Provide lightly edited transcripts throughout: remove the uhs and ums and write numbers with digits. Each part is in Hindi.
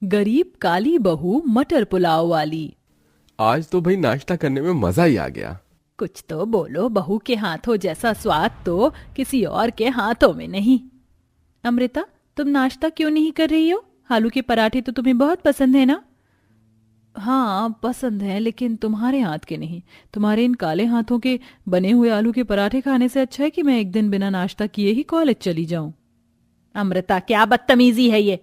गरीब काली बहू मटर पुलाव वाली। आज तो भाई नाश्ता करने में मजा ही आ गया। कुछ तो बोलो, बहू के हाथों जैसा स्वाद तो किसी और के हाथों में नहीं। अमृता, तुम नाश्ता क्यों नहीं कर रही हो? आलू के पराठे तो तुम्हें बहुत पसंद है ना? हाँ पसंद है, लेकिन तुम्हारे हाथ के नहीं। तुम्हारे इन काले हाथों के बने हुए आलू के पराठे खाने से अच्छा है कि मैं एक दिन बिना नाश्ता किए ही कॉलेज चली जाऊं। अमृता, क्या बदतमीजी है ये?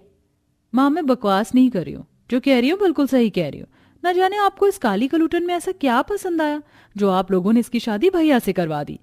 माँ, मैं बकवास नहीं कर रही हूँ, जो कह रही हूँ बिल्कुल सही कह रही हूँ। न जाने आपको इस काली कलूटन में ऐसा क्या पसंद आया जो आप लोगों ने इसकी शादी भैया से करवा दी।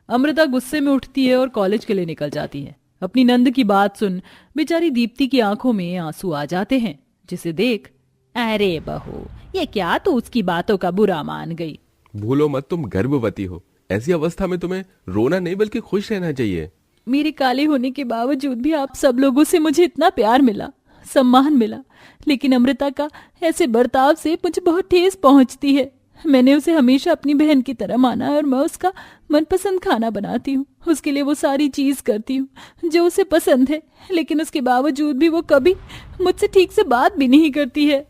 अमृता गुस्से में उठती है और कॉलेज के लिए निकल जाती है। अपनी नंद की बात सुन बेचारी दीप्ति की आंखों में आंसू आ जाते हैं, जिसे देख, अरे बहू, ये क्या तू उसकी बातों का बुरा मान गई? भूलो मत, तुम गर्भवती हो। ऐसी अवस्था में तुम्हें रोना नहीं बल्कि खुश रहना चाहिए। मेरे काले होने के बावजूद भी आप सब लोगों से मुझे इतना प्यार मिला, सम्मान मिला, लेकिन अमृता का ऐसे बर्ताव से मुझे बहुत ठेस पहुंचती है। मैंने उसे हमेशा अपनी बहन की तरह माना है और मैं उसका मनपसंद खाना बनाती हूँ, उसके लिए वो सारी चीज करती हूँ जो उसे पसंद है, लेकिन उसके बावजूद भी वो कभी मुझसे ठीक से बात भी नहीं करती है।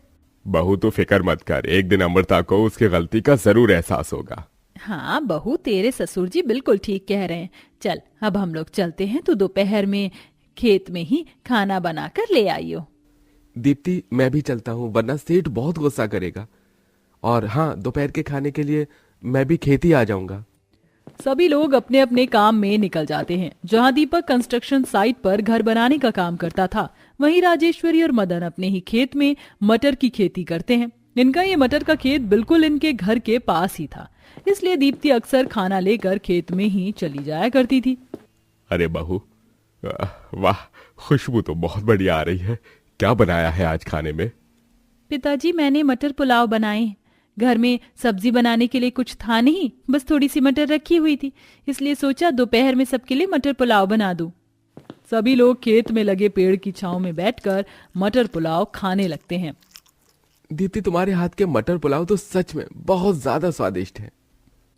बहू तो फिक्र मत कर, एक दिन अमृता को उसकी गलती का जरूर एहसास होगा। हाँ बहू, तेरे ससुर जी बिल्कुल ठीक कह रहे हैं। चल अब हम लोग चलते हैं, तो दोपहर में खेत में ही खाना बनाकर ले आइयो। दीप्ति, मैं भी चलता हूँ, वरना सेठ बहुत गुस्सा करेगा। और हाँ, दोपहर के खाने के लिए मैं भी खेती आ जाऊंगा। सभी लोग अपने अपने काम में निकल जाते हैं। जहां दीपक कंस्ट्रक्शन साइट पर घर बनाने का काम करता था, वहीं राजेश्वरी और मदन अपने ही खेत में मटर की खेती करते हैं। इनका ये मटर का खेत बिल्कुल इनके घर के पास ही था, इसलिए दीप्ति अक्सर खाना लेकर खेत में ही चली जाया करती थी। अरे बहू, वाह, खुशबू तो बहुत बढ़िया आ रही है। क्या बनाया है आज खाने में? पिताजी, मैंने मटर पुलाव बनाए हैं। घर में सब्जी बनाने के लिए कुछ था नहीं, बस थोड़ी सी मटर रखी हुई थी, इसलिए सोचा दोपहर में सबके लिए मटर पुलाव बना दूं। सभी लोग खेत में लगे पेड़ की छांव में बैठकर मटर पुलाव खाने लगते हैं। दीप्ति, तुम्हारे हाथ के मटर पुलाव तो सच में बहुत ज्यादा स्वादिष्ट है।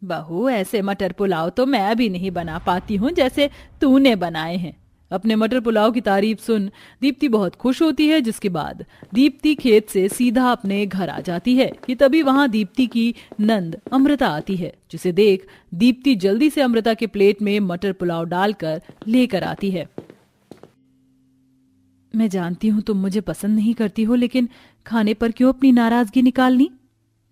बहू, ऐसे मटर पुलाव तो मैं भी नहीं बना पाती हूँ जैसे तूने बनाए हैं। अपने मटर पुलाव की तारीफ सुन दीप्ति बहुत खुश होती है, जिसके बाद दीप्ति खेत से सीधा अपने घर आ जाती है कि तभी वहां दीप्ति की नंद अमृता आती है, जिसे देख दीप्ति जल्दी से अमृता के प्लेट में मटर पुलाव डालकर लेकर आती है। मैं जानती हूँ तुम मुझे पसंद नहीं करती हो, लेकिन खाने पर क्यों अपनी नाराजगी निकालनी?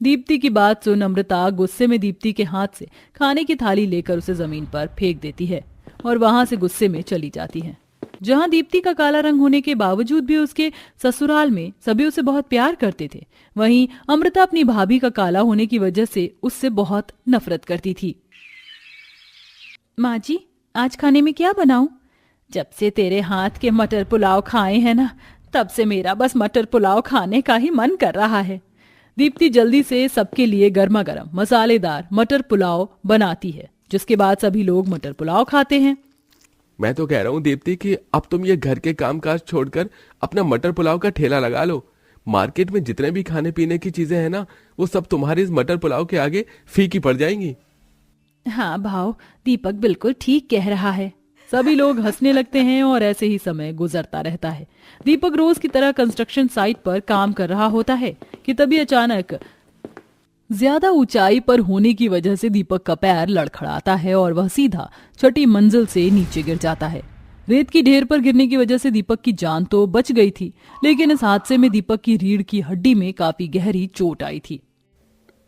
दीप्ति की बात सुन अमृता गुस्से में दीप्ति के हाथ से खाने की थाली लेकर उसे जमीन पर फेंक देती है और वहां से गुस्से में चली जाती है। जहां दीप्ति का काला रंग होने के बावजूद भी उसके ससुराल में सभी उसे बहुत प्यार करते थे, वहीं अमृता अपनी भाभी का काला होने की वजह से उससे बहुत नफरत करती थी। माँ जी, आज खाने में क्या बनाऊं? जब से तेरे हाथ के मटर पुलाव खाए हैं ना, तब से मेरा बस मटर पुलाव खाने का ही मन कर रहा है। दीप्ति जल्दी से सबके लिए गर्मा गर्म मसालेदार मटर पुलाव बनाती है, जिसके बाद सभी लोग मटर पुलाव खाते हैं। मैं तो कह रहा हूँ दीप्ति कि अब तुम ये घर के कामकाज छोड़कर अपना मटर पुलाव का ठेला लगा लो। मार्केट में जितने भी खाने पीने की चीजें हैं ना, वो सब तुम्हारे इस मटर पुलाव के आगे फीकी पड़ जाएंगी। हाँ भाव, दीपक बिल्कुल ठीक कह रहा है। सभी लोग हंसने लगते हैं और ऐसे ही समय गुजरता रहता है। दीपक रोज की तरह कंस्ट्रक्शन साइट पर काम कर रहा होता है कि तभी अचानक ज्यादा ऊंचाई पर होने की वजह से दीपक का पैर लड़खड़ाता है और वह सीधा छठी मंजिल से नीचे गिर जाता है। रेत की ढेर पर गिरने की वजह से दीपक की जान तो बच गई थी, लेकिन इस हादसे में दीपक की रीढ़ की हड्डी में काफी गहरी चोट आई थी।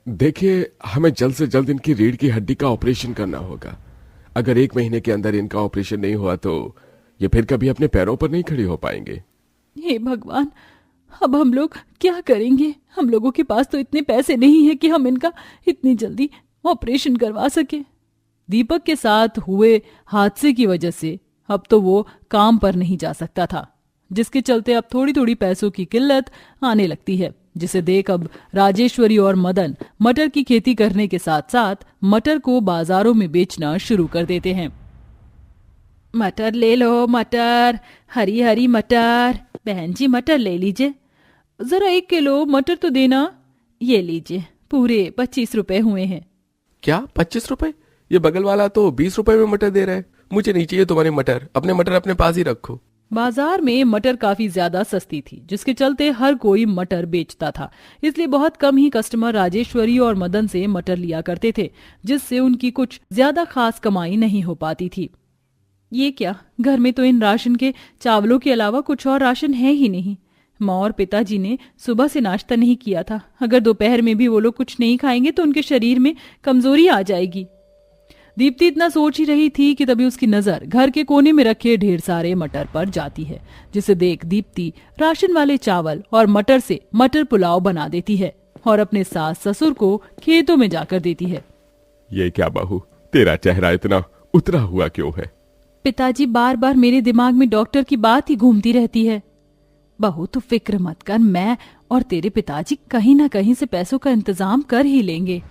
देखिए, हमें जल्द से जल्द इनकी रीढ़ की हड्डी का ऑपरेशन करना होगा। अगर 1 महीने के अंदर इनका ऑपरेशन नहीं हुआ तो ये फिर कभी अपने पैरों पर नहीं खड़ी हो पाएंगे। हे भगवान, अब हम लोग क्या करेंगे? हम लोगों के पास तो इतने पैसे नहीं है कि हम इनका इतनी जल्दी ऑपरेशन करवा सके। दीपक के साथ हुए हादसे की वजह से अब तो वो काम पर नहीं जा सकता था, जिसके चलते अब थोड़ी थोड़ी पैसों की किल्लत आने लगती है, जिसे देख अब राजेश्वरी और मदन मटर की खेती करने के साथ साथ मटर को बाजारों में बेचना शुरू कर देते हैं। मटर ले लो, मटर, हरी हरी मटर। बहन जी, मटर ले लीजिए, जरा 1 किलो मटर तो देना। ये लीजिए, पूरे 25 रुपए हुए हैं। क्या 25 रुपए? ये बगल वाला तो 20 रुपए में मटर दे रहा है। मुझे नहीं चाहिए तुम्हारे मटर, अपने मटर अपने पास ही रखो। बाजार में मटर काफी ज्यादा सस्ती थी, जिसके चलते हर कोई मटर बेचता था। इसलिए बहुत कम ही कस्टमर राजेश्वरी और मदन से मटर लिया करते थे, जिससे उनकी कुछ ज्यादा खास कमाई नहीं हो पाती थी। ये क्या, घर में तो इन राशन के चावलों के अलावा कुछ और राशन है ही नहीं। माँ और पिताजी ने सुबह से नाश्ता नहीं किया था। अगर दोपहर में भी वो लोग कुछ नहीं खाएंगे तो उनके शरीर में कमजोरी आ जाएगी। दीप्ति इतना सोच ही रही थी कि तभी उसकी नजर घर के कोने में रखे ढेर सारे मटर पर जाती है, जिसे देख दीप्ति राशन वाले चावल और मटर से मटर पुलाव बना देती है और अपने सास ससुर को खेतों में जाकर देती है। ये क्या बहू, तेरा चेहरा इतना उतरा हुआ क्यों है? पिताजी, बार बार मेरे दिमाग में डॉक्टर की बात ही घूमती रहती है। बहू तू फिक्र मत कर, मैं और तेरे पिताजी कहीं ना कहीं से पैसों का इंतजाम कर ही लेंगे।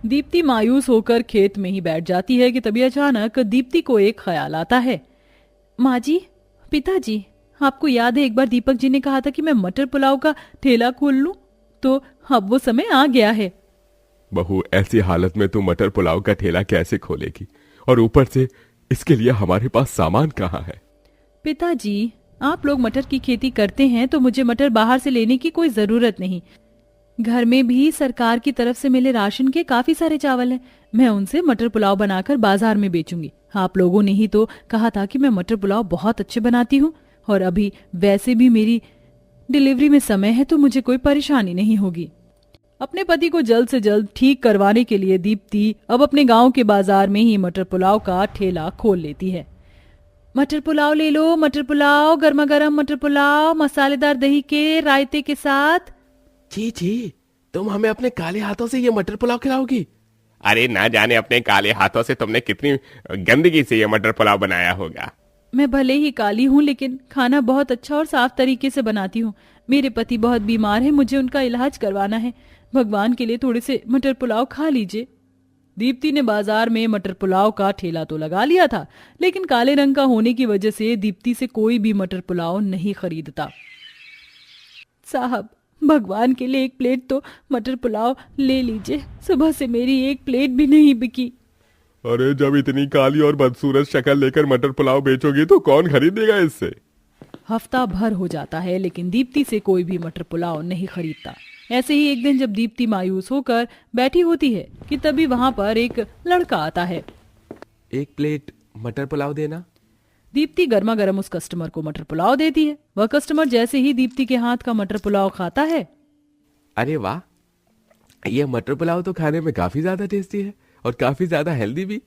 दीप्ति मायूस होकर खेत में ही बैठ जाती है कि तभी अचानक दीप्ति को एक ख्याल आता है। माँ जी, पिताजी, आपको याद है एक बार दीपक जी ने कहा था कि मैं मटर पुलाव का ठेला खोल लूं? तो अब वो समय आ गया है। बहू, ऐसी हालत में तू मटर पुलाव का ठेला कैसे खोलेगी? और ऊपर से इसके लिए हमारे पास सामान कहाँ है? पिताजी, आप लोग मटर की खेती करते हैं तो मुझे मटर बाहर से लेने की कोई जरूरत नहीं। घर में भी सरकार की तरफ से मिले राशन के काफी सारे चावल हैं। मैं उनसे मटर पुलाव बनाकर बाजार में बेचूंगी। आप लोगों ने ही तो कहा था कि मैं मटर पुलाव बहुत अच्छे बनाती हूँ, और अभी वैसे भी मेरी डिलीवरी में समय है तो मुझे कोई परेशानी नहीं होगी। अपने पति को जल्द से जल्द ठीक करवाने के लिए दीप्ति अब अपने गांव के बाजार में ही मटर पुलाव का ठेला खोल लेती है। मटर पुलाव ले लो, मटर पुलाव, गर्मा गर्म मटर पुलाव, मसालेदार दही के रायते के साथ। जी, तुम हमें अपने काले हाथों से ये मटर पुलाव खिलाओगी? अरे ना जाने अपने काले हाथों से तुमने कितनी गंदगी से ये मटर पुलाव बनाया होगा। मैं भले ही काली हूँ, लेकिन खाना बहुत अच्छा और साफ तरीके से बनाती हूँ। मेरे पति बहुत बीमार हैं, मुझे उनका इलाज करवाना है। भगवान के लिए थोड़े से मटर पुलाव खा लीजिए। दीप्ति ने बाजार में मटर पुलाव का ठेला तो लगा लिया था, लेकिन काले रंग का होने की वजह से दीप्ति से कोई भी मटर पुलाव नहीं खरीदता। साहब, भगवान के लिए एक प्लेट तो मटर पुलाव ले लीजिए। सुबह से मेरी एक प्लेट भी नहीं बिकी। अरे, जब इतनी काली और बदसूरत शक्ल लेकर मटर पुलाव बेचोगी तो कौन खरीदेगा इससे? हफ्ता भर हो जाता है, लेकिन दीप्ति से कोई भी मटर पुलाव नहीं खरीदता। ऐसे ही एक दिन जब दीप्ति मायूस होकर बैठी होती है कि तभी वहां पर एक लड़का आता है। एक प्लेट मटर पुलाव देना। दीप्ति गर्मा गर्म उस कस्टमर को मटर पुलाव देती है। वह कस्टमर जैसे ही दीप्ति के हाथ का मटर पुलाव खाता है, अरे वाह, ये मटर पुलाव तो खाने में काफी ज्यादा टेस्टी है और काफी ज्यादा हेल्दी भी।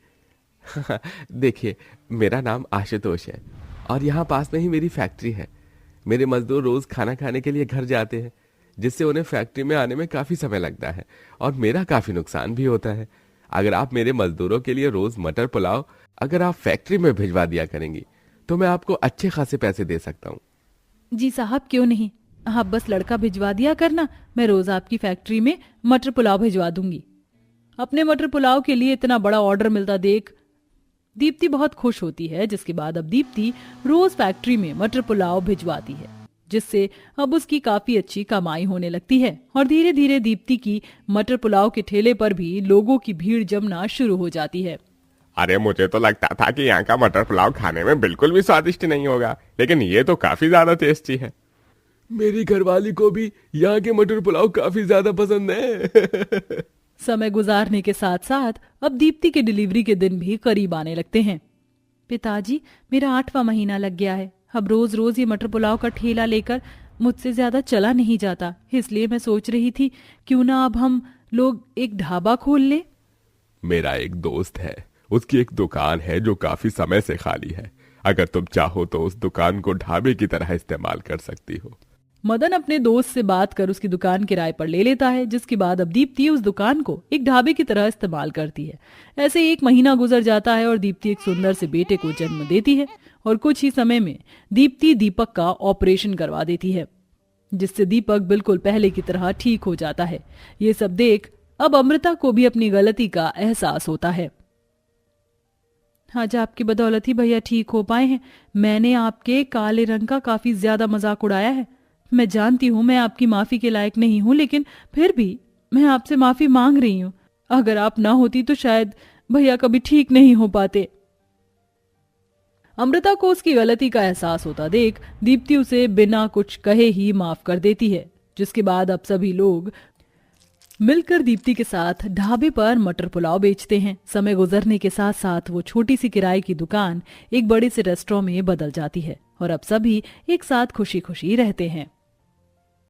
देखिए, मेरा नाम आशुतोष है और यहाँ पास में ही मेरी फैक्ट्री है। मेरे मजदूर रोज खाना खाने के लिए घर जाते हैं, जिससे उन्हें फैक्ट्री में आने में काफी समय लगता है और मेरा काफी नुकसान भी होता है। अगर आप मेरे मजदूरों के लिए रोज मटर पुलाव अगर आप फैक्ट्री में भिजवा दिया करेंगी तो मैं आपको अच्छे खासे पैसे दे सकता हूँ। जी साहब, क्यों नहीं, आप बस लड़का भिजवा दिया करना, मैं रोज आपकी फैक्ट्री में मटर पुलाव भिजवा दूंगी। अपने मटर पुलाव के लिए इतना बड़ा ऑर्डर मिलता देख दीप्ति बहुत खुश होती है, जिसके बाद अब दीप्ति रोज फैक्ट्री में मटर पुलाव भिजवाती है, जिससे अब उसकी काफी अच्छी कमाई होने लगती है। और धीरे धीरे दीप्ति की मटर पुलाव के ठेले पर भी लोगों की भीड़ जमना शुरू हो जाती है। अरे मुझे तो लगता था कि यहाँ का मटर पुलाव खाने में बिल्कुल भी स्वादिष्ट नहीं होगा, लेकिन ये तो काफी ज्यादा टेस्टी है। मेरी घरवाली को भी यहाँ के मटर पुलाव काफी ज्यादा पसंद है। समय गुजारने के साथ साथ अब दीप्ति के डिलीवरी के दिन भी करीब आने लगते हैं। पिताजी, मेरा 8वां महीना लग गया है। अब रोज रोज ये मटर पुलाव का ठेला लेकर मुझसे ज्यादा चला नहीं जाता, इसलिए मैं सोच रही थी क्यों ना अब हम लोग एक ढाबा खोल ले। मेरा एक दोस्त है, उसकी एक दुकान है जो काफी समय से खाली है। अगर तुम चाहो तो उस दुकान को ढाबे की तरह इस्तेमाल कर सकती हो। मदन अपने दोस्त से बात कर उसकी दुकान किराए पर ले लेता है, जिसके बाद अब दीप्ति उस दुकान को एक ढाबे की तरह इस्तेमाल करती है। ऐसे 1 महीना गुजर जाता है और दीप्ति एक सुंदर से बेटे को जन्म देती है और कुछ ही समय में दीप्ति दीपक का ऑपरेशन करवा देती है, जिससे दीपक बिल्कुल पहले की तरह ठीक हो जाता है। ये सब देख अब अमृता को भी अपनी गलती का एहसास होता है। आज आपकी बदौलत ही भैया ठीक हो पाए हैं। मैंने आपके काले रंग का काफी ज्यादा मजाक उड़ाया है। मैं जानती हूँ मैं आपकी माफी के लायक नहीं हूँ, लेकिन फिर भी मैं आपसे माफी मांग रही हूँ। अगर आप ना होती तो शायद भैया कभी ठीक नहीं हो पाते। अमृता को उसकी गलती का एहसास होता देख दीप्ति उसे बिना कुछ कहे ही माफ कर देती है, जिसके बाद अब सभी लोग मिलकर दीप्ति के साथ ढाबे पर मटर पुलाव बेचते हैं। समय गुजरने के साथ साथ वो छोटी सी किराए की दुकान एक बड़े से रेस्टोरेंट में बदल जाती है और अब सभी एक साथ खुशी खुशी रहते हैं।